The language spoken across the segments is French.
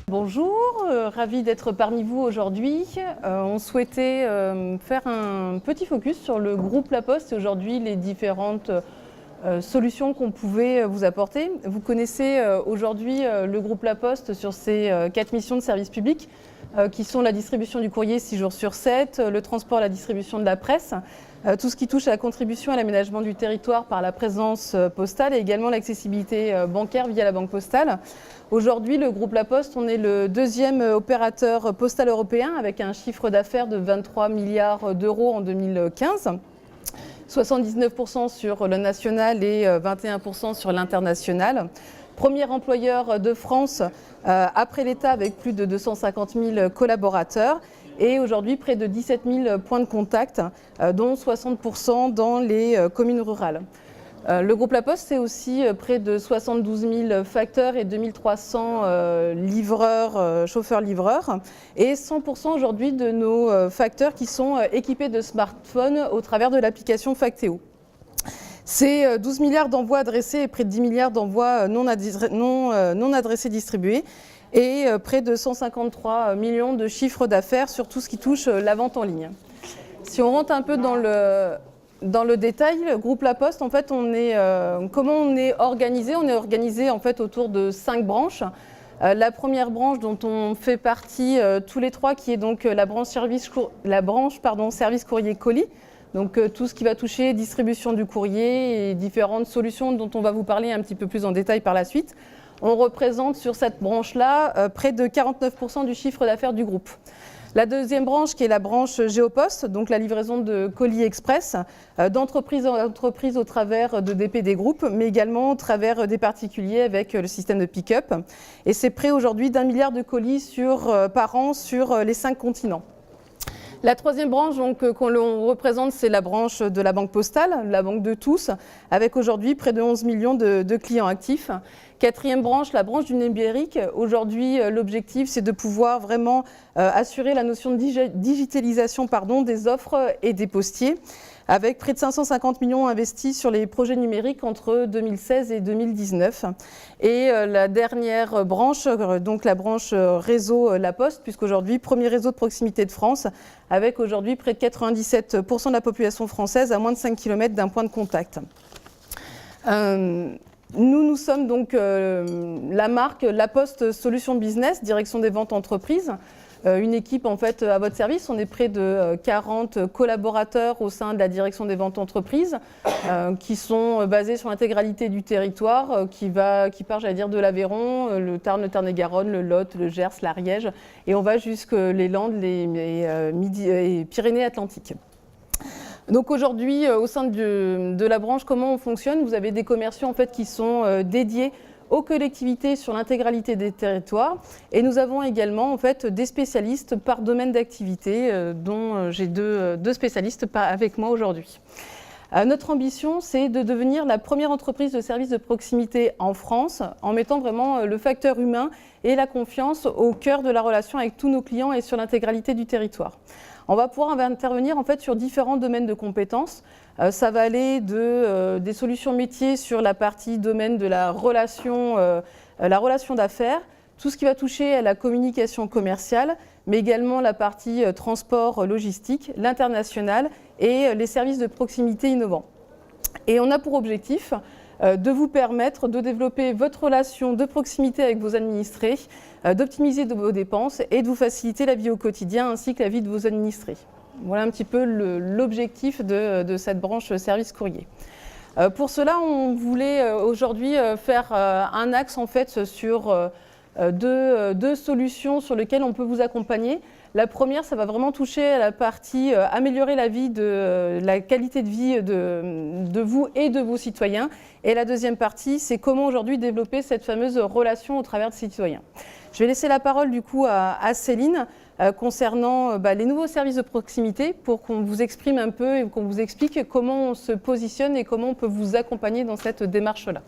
Bonjour, ravi d'être parmi vous aujourd'hui. On souhaitait faire un petit focus sur le groupe La Poste et aujourd'hui les différentes solutions qu'on pouvait vous apporter. Vous connaissez aujourd'hui le groupe La Poste sur ses 4 missions de service public qui sont la distribution du courrier 6 jours sur 7, le transport et la distribution de la presse, tout ce qui touche à la contribution à l'aménagement du territoire par la présence postale et également l'accessibilité bancaire via la banque postale. Aujourd'hui, le groupe La Poste, on est le deuxième opérateur postal européen avec un chiffre d'affaires de 23 milliards d'euros en 2015. 79% sur le national et 21% sur l'international. Premier employeur de France après l'État avec plus de 250 000 collaborateurs et aujourd'hui près de 17 000 points de contact, dont 60% dans les communes rurales. Le groupe La Poste, c'est aussi près de 72 000 facteurs et 2300 livreurs, chauffeurs-livreurs et 100% aujourd'hui de nos facteurs qui sont équipés de smartphones au travers de l'application Factéo. C'est 12 milliards d'envois adressés et près de 10 milliards d'envois non adressés distribués et près de 153 millions de chiffres d'affaires sur tout ce qui touche la vente en ligne. Si on rentre un peu dans le détail, le groupe La Poste, en fait, comment on est organisé? On est organisé en fait autour de 5 branches. La première branche dont on fait partie tous les trois, qui est donc la branche service courrier colis. Donc tout ce qui va toucher distribution du courrier et différentes solutions dont on va vous parler un petit peu plus en détail par la suite. On représente sur cette branche-là près de 49% du chiffre d'affaires du groupe. La deuxième branche qui est la branche Géoposte, donc la livraison de colis express d'entreprise en entreprise au travers de DPD Group, mais également au travers des particuliers avec le système de pick-up. Et c'est près aujourd'hui d'1 milliard de colis par an sur les 5 continents. La troisième branche qu'on représente, c'est la branche de la banque postale, la banque de tous, avec aujourd'hui près de 11 millions de clients actifs. Quatrième branche, la branche du numérique. Aujourd'hui, l'objectif, c'est de pouvoir vraiment assurer la notion de digitalisation des offres et des postiers, avec près de 550 millions investis sur les projets numériques entre 2016 et 2019. Et la dernière branche, donc la branche réseau La Poste, puisqu'aujourd'hui, premier réseau de proximité de France, avec aujourd'hui près de 97% de la population française à moins de 5 km d'un point de contact. Nous sommes donc la marque La Poste Solutions Business, direction des ventes entreprises. Une équipe en fait à votre service. On est près de 40 collaborateurs au sein de la direction des ventes entreprises qui sont basés sur l'intégralité du territoire qui part, j'allais dire, de l'Aveyron, le Tarn, le Tarn-et-Garonne, le Lot, le Gers, l'Ariège et on va jusque les Landes, les Pyrénées-Atlantiques. Donc aujourd'hui, au sein de la branche, comment on fonctionne? Vous avez des commerciaux en fait qui sont dédiés aux collectivités sur l'intégralité des territoires et nous avons également en fait des spécialistes par domaine d'activité dont j'ai deux spécialistes avec moi aujourd'hui. Notre ambition, c'est de devenir la première entreprise de services de proximité en France en mettant vraiment le facteur humain et la confiance au cœur de la relation avec tous nos clients et sur l'intégralité du territoire. On va pouvoir intervenir en fait sur différents domaines de compétences. Ça va aller des solutions métiers sur la partie domaine de la relation d'affaires, tout ce qui va toucher à la communication commerciale, mais également la partie transport logistique, l'international et les services de proximité innovants. Et on a pour objectif de vous permettre de développer votre relation de proximité avec vos administrés, d'optimiser vos dépenses et de vous faciliter la vie au quotidien ainsi que la vie de vos administrés. Voilà un petit peu l'objectif de cette branche service courrier. Pour cela, on voulait aujourd'hui faire un axe en fait sur deux solutions sur lesquelles on peut vous accompagner. La première, ça va vraiment toucher à la partie améliorer la qualité de vie de vous et de vos citoyens. Et la deuxième partie, c'est comment aujourd'hui développer cette fameuse relation au travers de ces citoyens. Je vais laisser la parole du coup à Céline concernant les nouveaux services de proximité pour qu'on vous exprime un peu et qu'on vous explique comment on se positionne et comment on peut vous accompagner dans cette démarche-là.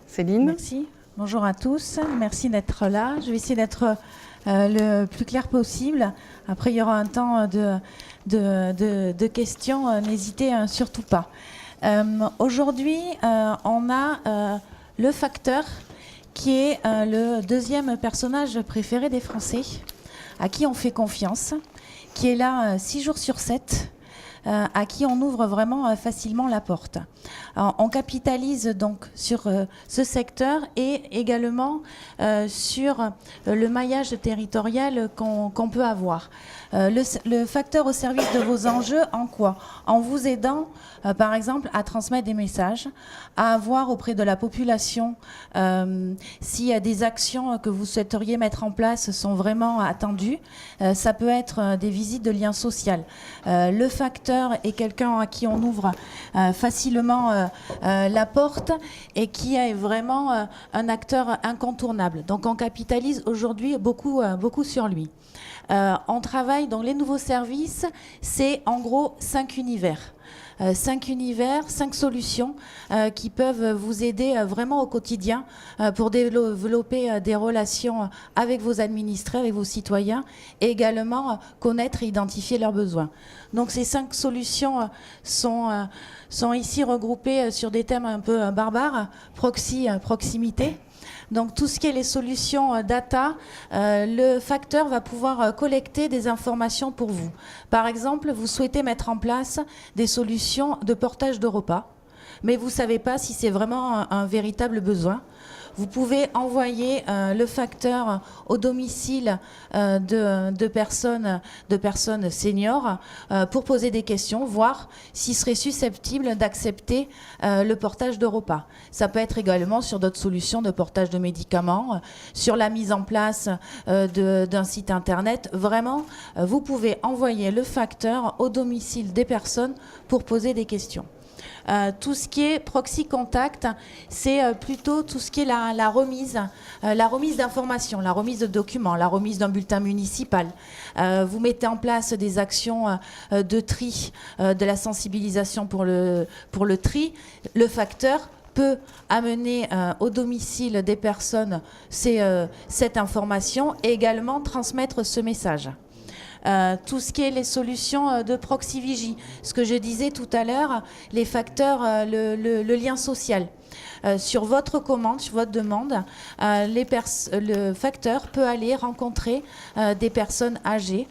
Céline. Merci. Bonjour à tous. Merci d'être là. Je vais essayer d'être le plus clair possible. Après, il y aura un temps de questions. N'hésitez surtout pas. Aujourd'hui, on a le facteur qui est le deuxième personnage préféré des Français, à qui on fait confiance, qui est là 6 jours sur 7, à qui on ouvre vraiment facilement la porte. Alors, on capitalise donc sur ce secteur et également sur le maillage territorial qu'on peut avoir. Le facteur au service de vos enjeux, en quoi? En vous aidant, par exemple, à transmettre des messages, à avoir auprès de la population si des actions que vous souhaiteriez mettre en place sont vraiment attendues. Ça peut être des visites de lien social. Le facteur est quelqu'un à qui on ouvre facilement la porte et qui est vraiment un acteur incontournable. Donc on capitalise aujourd'hui beaucoup sur lui. On travaille dans les nouveaux services, c'est en gros 5 univers. 5 univers, 5 solutions qui peuvent vous aider vraiment au quotidien pour développer des relations avec vos administrés, avec vos citoyens et également connaître et identifier leurs besoins. Donc ces 5 solutions sont ici regroupées sur des thèmes un peu barbares, proximité. Donc tout ce qui est les solutions data, le facteur va pouvoir collecter des informations pour vous. Par exemple, vous souhaitez mettre en place des solutions de portage de repas, mais vous ne savez pas si c'est vraiment un véritable besoin. Vous pouvez envoyer le facteur au domicile de personnes seniors pour poser des questions, voir s'ils seraient susceptibles d'accepter le portage de repas. Ça peut être également sur d'autres solutions de portage de médicaments, sur la mise en place d'un site internet. Vraiment, vous pouvez envoyer le facteur au domicile des personnes pour poser des questions. Tout ce qui est proxy contact, c'est plutôt tout ce qui est la remise d'informations, la remise de documents, la remise d'un bulletin municipal. Vous mettez en place des actions de tri, de la sensibilisation pour le tri. Le facteur peut amener au domicile des personnes cette information et également transmettre ce message. Tout ce qui est les solutions de proxy vigie, ce que je disais tout à l'heure, les facteurs, le lien social. Sur votre commande, sur votre demande, le facteur peut aller rencontrer des personnes âgées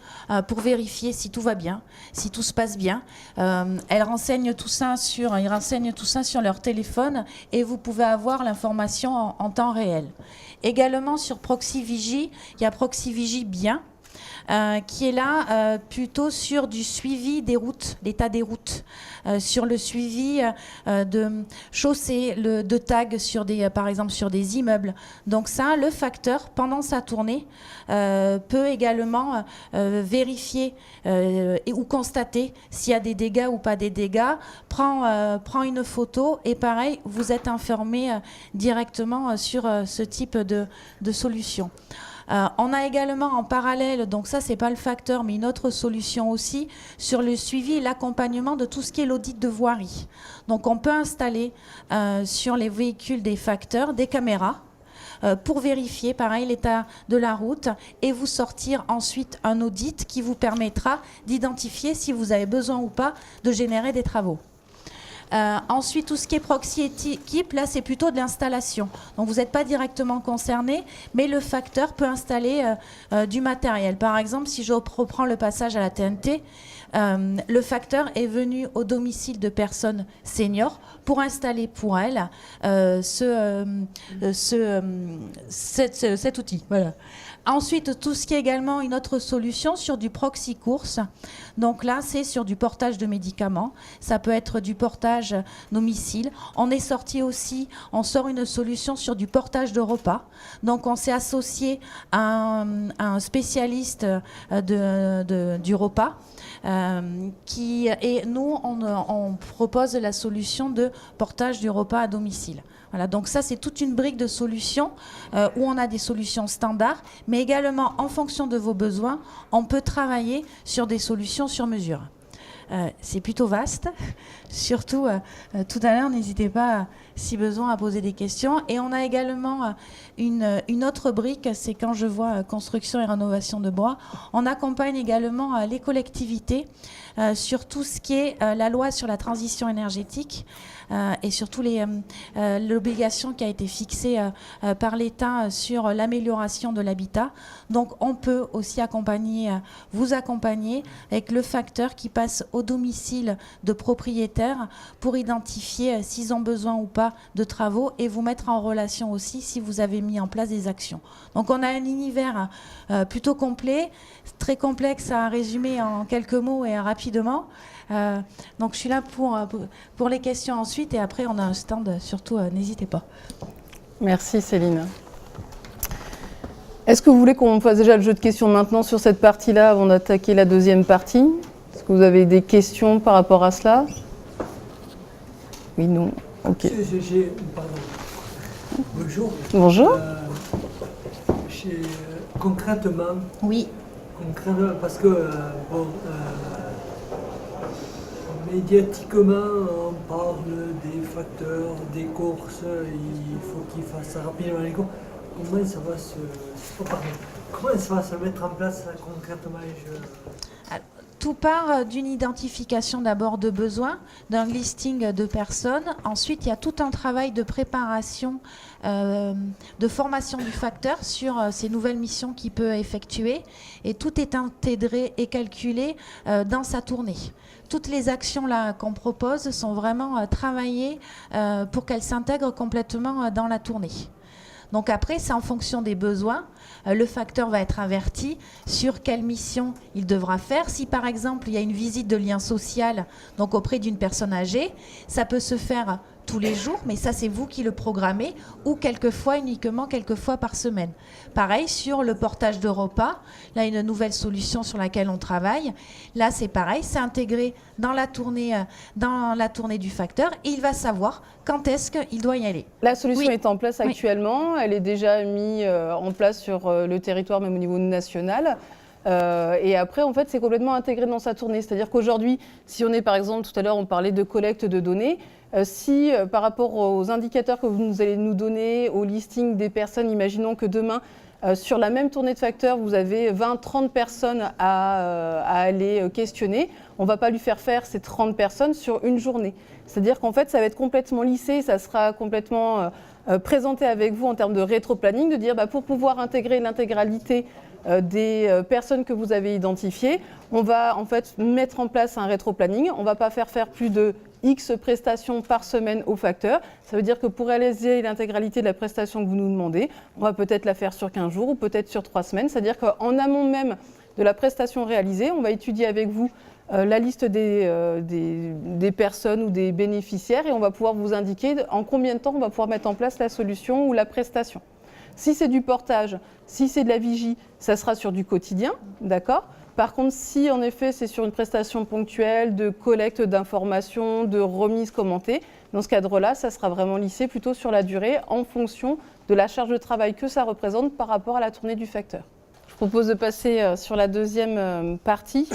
pour vérifier si tout va bien, si tout se passe bien. Ils renseignent tout ça sur leur téléphone et vous pouvez avoir l'information en temps réel. Également sur Proxy Vigie, il y a Proxy Vigie Bien, qui est là plutôt sur du suivi des routes, l'état des routes, sur le suivi de chaussées, de tags par exemple sur des immeubles. Donc ça, le facteur, pendant sa tournée, peut également vérifier ou constater s'il y a des dégâts ou pas des dégâts, prend une photo et pareil, vous êtes informé directement sur ce type de solution. On a également en parallèle, donc ça c'est pas le facteur, mais une autre solution aussi, sur le suivi et l'accompagnement de tout ce qui est l'audit de voirie. Donc on peut installer sur les véhicules des facteurs des caméras pour vérifier pareil l'état de la route et vous sortir ensuite un audit qui vous permettra d'identifier si vous avez besoin ou pas de générer des travaux. Ensuite, tout ce qui est proxy équipe, là, c'est plutôt de l'installation. Donc, vous n'êtes pas directement concerné, mais le facteur peut installer du matériel. Par exemple, si je reprends le passage à la TNT, le facteur est venu au domicile de personnes seniors pour installer pour elles cet outil. Voilà. Ensuite, tout ce qui est également une autre solution sur du proxy course. Donc là, c'est sur du portage de médicaments. Ça peut être du portage domicile. On est sorti aussi, on sort une solution sur du portage de repas. Donc on s'est associé à un spécialiste du repas. Et nous, on propose la solution de portage du repas à domicile. Voilà, donc ça, c'est toute une brique de solutions où on a des solutions standards, mais également, en fonction de vos besoins, on peut travailler sur des solutions sur mesure. C'est plutôt vaste. Surtout, tout à l'heure, n'hésitez pas, si besoin, à poser des questions. Et on a également une autre brique, c'est quand je vois construction et rénovation de bois. On accompagne également les collectivités sur tout ce qui est la loi sur la transition énergétique et surtout l'obligation qui a été fixée par l'État sur l'amélioration de l'habitat. Donc on peut aussi vous accompagner avec le facteur qui passe au domicile de propriétaires pour identifier s'ils ont besoin ou pas de travaux et vous mettre en relation aussi si vous avez mis en place des actions. Donc on a un univers plutôt complet, très complexe à résumer en quelques mots et rapidement. Donc je suis là pour les questions ensuite et après on a un stand, surtout n'hésitez pas. Merci Céline. Est-ce que vous voulez qu'on fasse déjà le jeu de questions maintenant sur cette partie-là avant d'attaquer la deuxième partie? Est-ce que vous avez des questions par rapport à cela? Oui, non. Ok. Pardon. Bonjour. Bonjour. Concrètement, Oui. Parce que médiatiquement, on parle des facteurs, des courses, il faut qu'ils fassent ça rapidement les courses. Comment ça va se mettre en place concrètement? Tout part d'une identification d'abord de besoins, d'un listing de personnes. Ensuite, il y a tout un travail de préparation, de formation du facteur sur ces nouvelles missions qu'il peut effectuer. Et tout est intégré et calculé dans sa tournée. Toutes les actions là qu'on propose sont vraiment travaillées pour qu'elles s'intègrent complètement dans la tournée. Donc après, c'est en fonction des besoins. Le facteur va être averti sur quelle mission il devra faire. Si par exemple, il y a une visite de lien social donc auprès d'une personne âgée, ça peut se faire tous les jours, mais ça c'est vous qui le programmez, ou uniquement quelques fois par semaine. Pareil sur le portage de repas, là une nouvelle solution sur laquelle on travaille. Là c'est pareil, c'est intégré dans la tournée du facteur et il va savoir quand est-ce qu'il doit y aller. La solution est en place Oui. actuellement, elle est déjà mise en place sur le territoire, même au niveau national. Et après, en fait, c'est complètement intégré dans sa tournée. C'est-à-dire qu'aujourd'hui, si on est, par exemple, tout à l'heure, on parlait de collecte de données, si par rapport aux indicateurs que vous allez nous donner, au listing des personnes, imaginons que demain, sur la même tournée de facteurs, vous avez 20-30 personnes à aller questionner, on ne va pas lui faire ces 30 personnes sur une journée. C'est-à-dire qu'en fait, ça va être complètement lissé, ça sera complètement présenté avec vous en termes de rétro-planning, de dire pour pouvoir intégrer l'intégralité des personnes que vous avez identifiées, on va en fait mettre en place un rétro-planning. On ne va pas faire plus de X prestations par semaine au facteur. Ça veut dire que pour réaliser l'intégralité de la prestation que vous nous demandez, on va peut-être la faire sur 15 jours ou peut-être sur 3 semaines. C'est-à-dire qu'en amont même de la prestation réalisée, on va étudier avec vous la liste des personnes ou des bénéficiaires et on va pouvoir vous indiquer en combien de temps on va pouvoir mettre en place la solution ou la prestation. Si c'est du portage, si c'est de la vigie, ça sera sur du quotidien, d'accord ? Par contre, si en effet c'est sur une prestation ponctuelle de collecte d'informations, de remise commentée, dans ce cadre-là, ça sera vraiment lissé plutôt sur la durée en fonction de la charge de travail que ça représente par rapport à la tournée du facteur. Je propose de passer sur la deuxième partie.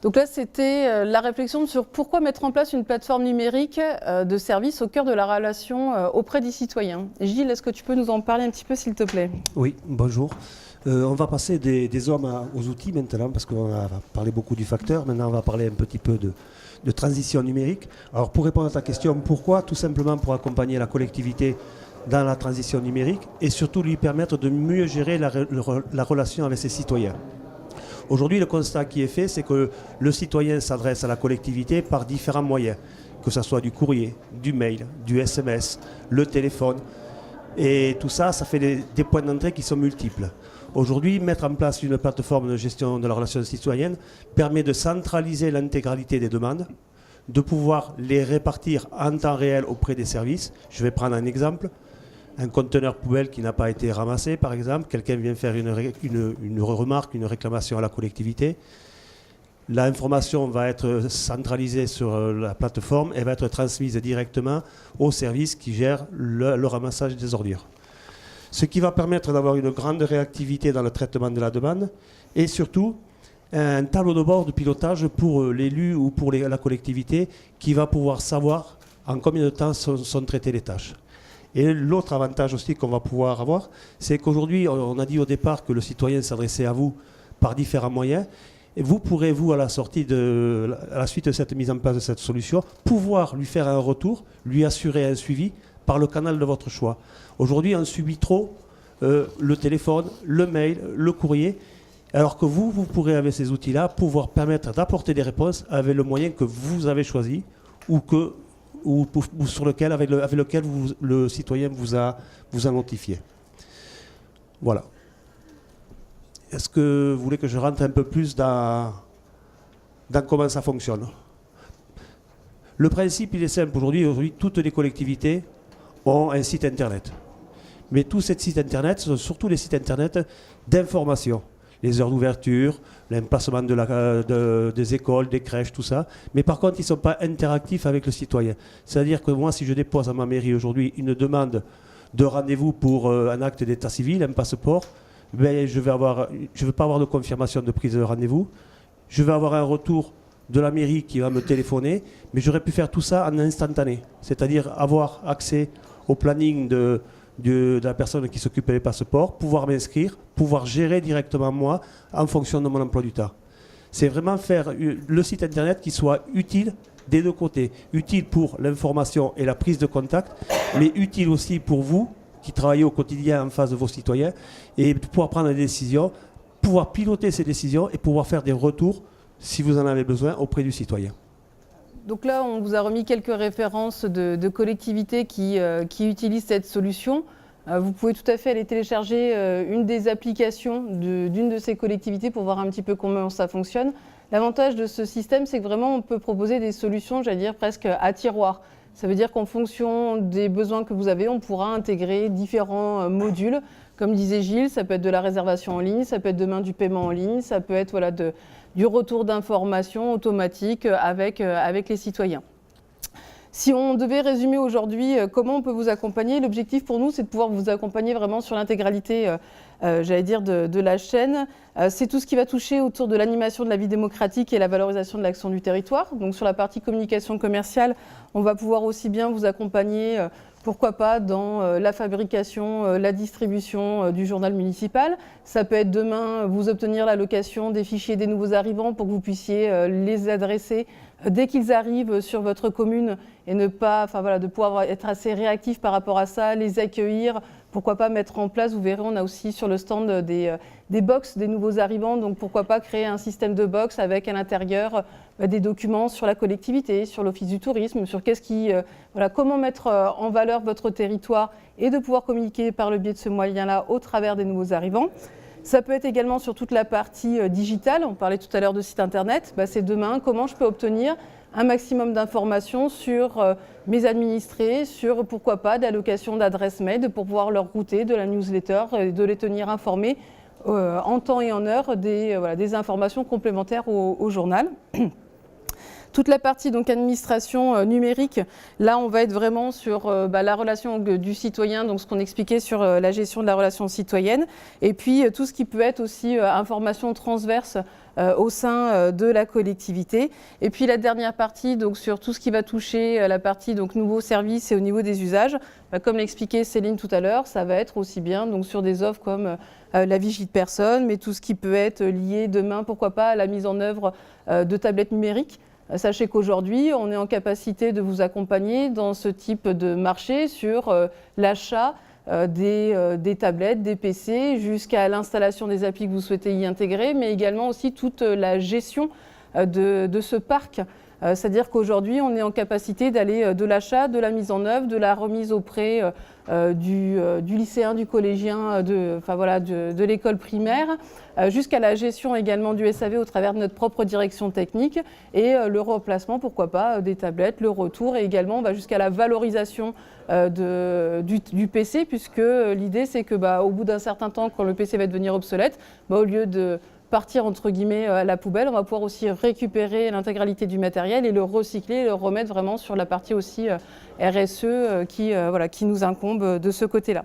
Donc là, c'était la réflexion sur pourquoi mettre en place une plateforme numérique de service au cœur de la relation auprès des citoyens. Gilles, est-ce que tu peux nous en parler un petit peu, s'il te plaît ? Oui, bonjour. On va passer des hommes aux outils maintenant, parce qu'on a parlé beaucoup du facteur. Maintenant, on va parler un petit peu de transition numérique. Alors, pour répondre à ta question, pourquoi ? Tout simplement pour accompagner la collectivité dans la transition numérique et surtout lui permettre de mieux gérer la relation avec ses citoyens. Aujourd'hui, le constat qui est fait, c'est que le citoyen s'adresse à la collectivité par différents moyens, que ce soit du courrier, du mail, du SMS, le téléphone. Et tout ça, ça fait des points d'entrée qui sont multiples. Aujourd'hui, mettre en place une plateforme de gestion de la relation citoyenne permet de centraliser l'intégralité des demandes, de pouvoir les répartir en temps réel auprès des services. Je vais prendre un exemple. Un conteneur poubelle qui n'a pas été ramassé, par exemple, quelqu'un vient faire une remarque, une réclamation à la collectivité. L'information va être centralisée sur la plateforme et va être transmise directement au service qui gère le ramassage des ordures. Ce qui va permettre d'avoir une grande réactivité dans le traitement de la demande et surtout un tableau de bord de pilotage pour l'élu ou pour la collectivité qui va pouvoir savoir en combien de temps sont traitées les tâches. Et l'autre avantage aussi qu'on va pouvoir avoir, c'est qu'aujourd'hui, on a dit au départ que le citoyen s'adressait à vous par différents moyens. Et vous pourrez, vous, à la suite de cette mise en place de cette solution, pouvoir lui faire un retour, lui assurer un suivi par le canal de votre choix. Aujourd'hui, on subit trop le téléphone, le mail, le courrier, alors que vous pourrez, avec ces outils-là, pouvoir permettre d'apporter des réponses avec le moyen que vous avez choisi ou sur lequel, avec lequel le citoyen vous a notifié. Voilà. Est-ce que vous voulez que je rentre un peu plus dans comment ça fonctionne? Le principe, il est simple. Aujourd'hui, toutes les collectivités ont un site Internet. Mais tous ces sites Internet sont surtout les sites Internet d'information. Les heures d'ouverture, l'emplacement des écoles, des crèches, tout ça. Mais par contre, ils ne sont pas interactifs avec le citoyen. C'est-à-dire que moi, si je dépose à ma mairie aujourd'hui une demande de rendez-vous pour un acte d'état civil, un passeport, ben, je ne vais pas avoir de confirmation de prise de rendez-vous. Je vais avoir un retour de la mairie qui va me téléphoner, mais j'aurais pu faire tout ça en instantané. C'est-à-dire avoir accès au planning de la personne qui s'occupe des passeports, pouvoir m'inscrire, pouvoir gérer directement moi en fonction de mon emploi du temps. C'est vraiment faire le site internet qui soit utile des deux côtés. Utile pour l'information et la prise de contact, mais utile aussi pour vous qui travaillez au quotidien en face de vos citoyens et pouvoir prendre des décisions, pouvoir piloter ces décisions et pouvoir faire des retours, si vous en avez besoin, auprès du citoyen. Donc là, on vous a remis quelques références de collectivités qui utilisent cette solution. Vous pouvez tout à fait aller télécharger une des applications d'une de ces collectivités pour voir un petit peu comment ça fonctionne. L'avantage de ce système, c'est que vraiment, on peut proposer des solutions, j'allais dire, presque à tiroir. Ça veut dire qu'en fonction des besoins que vous avez, on pourra intégrer différents modules. Comme disait Gilles, ça peut être de la réservation en ligne, ça peut être demain du paiement en ligne, ça peut être du retour d'informations automatique avec les citoyens. Si on devait résumer aujourd'hui comment on peut vous accompagner, l'objectif pour nous, c'est de pouvoir vous accompagner vraiment sur l'intégralité, j'allais dire, de la chaîne. C'est tout ce qui va toucher autour de l'animation de la vie démocratique et la valorisation de l'action du territoire. Donc sur la partie communication commerciale, on va pouvoir aussi bien vous accompagner, pourquoi pas, dans la fabrication, la distribution du journal municipal. Ça peut être demain vous obtenir l'allocation des fichiers des nouveaux arrivants pour que vous puissiez les adresser dès qu'ils arrivent sur votre commune et ne pas, de pouvoir être assez réactif par rapport à ça, les accueillir, pourquoi pas mettre en place, vous verrez, on a aussi sur le stand des box des nouveaux arrivants, donc pourquoi pas créer un système de box avec à l'intérieur des documents sur la collectivité, sur l'office du tourisme, sur comment mettre en valeur votre territoire et de pouvoir communiquer par le biais de ce moyen-là au travers des nouveaux arrivants. Ça peut être également sur toute la partie digitale, on parlait tout à l'heure de site internet, c'est demain comment je peux obtenir un maximum d'informations sur mes administrés, sur pourquoi pas d'allocation d'adresse mail pour pouvoir leur router de la newsletter et de les tenir informés en temps et en heure des informations complémentaires au journal. Toute la partie donc administration numérique, là on va être vraiment sur la relation du citoyen, donc ce qu'on expliquait sur la gestion de la relation citoyenne, et puis tout ce qui peut être aussi information transverse au sein de la collectivité. Et puis la dernière partie, donc sur tout ce qui va toucher la partie donc nouveaux services et au niveau des usages, comme l'expliquait Céline tout à l'heure, ça va être aussi bien donc sur des offres comme la vigie de personnes, mais tout ce qui peut être lié demain, pourquoi pas, à la mise en œuvre de tablettes numériques. Sachez qu'aujourd'hui, on est en capacité de vous accompagner dans ce type de marché sur l'achat des tablettes, des PC, jusqu'à l'installation des applis que vous souhaitez y intégrer, mais également aussi toute la gestion de ce parc. C'est-à-dire qu'aujourd'hui, on est en capacité d'aller de l'achat, de la mise en œuvre, de la remise auprès du lycéen, du collégien, de l'école primaire, jusqu'à la gestion également du SAV au travers de notre propre direction technique et le remplacement, pourquoi pas, des tablettes, le retour et également jusqu'à la valorisation du PC, puisque l'idée c'est que au bout d'un certain temps, quand le PC va devenir obsolète, au lieu de partir entre guillemets à la poubelle, on va pouvoir aussi récupérer l'intégralité du matériel et le recycler et le remettre vraiment sur la partie aussi RSE qui nous incombe de ce côté-là.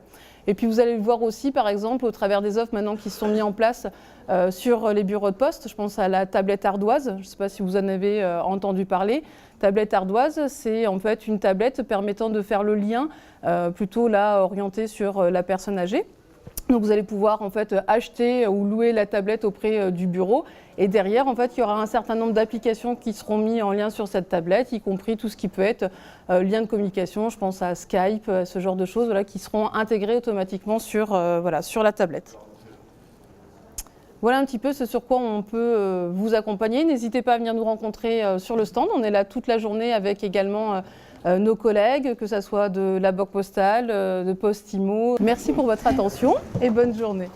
Et puis vous allez le voir aussi, par exemple, au travers des offres maintenant qui se sont mises en place sur les bureaux de poste. Je pense à la tablette ardoise, je ne sais pas si vous en avez entendu parler. Tablette ardoise, c'est en fait une tablette permettant de faire le lien, plutôt là orienté sur la personne âgée. Donc vous allez pouvoir en fait acheter ou louer la tablette auprès du bureau et derrière en fait il y aura un certain nombre d'applications qui seront mises en lien sur cette tablette, y compris tout ce qui peut être lien de communication, je pense à Skype, ce genre de choses voilà, qui seront intégrées automatiquement sur, voilà, sur la tablette. Voilà un petit peu ce sur quoi on peut vous accompagner. N'hésitez pas à venir nous rencontrer sur le stand, on est là toute la journée avec également nos collègues, que ce soit de la Banque Postale, de Poste Immo. Merci pour votre attention et bonne journée.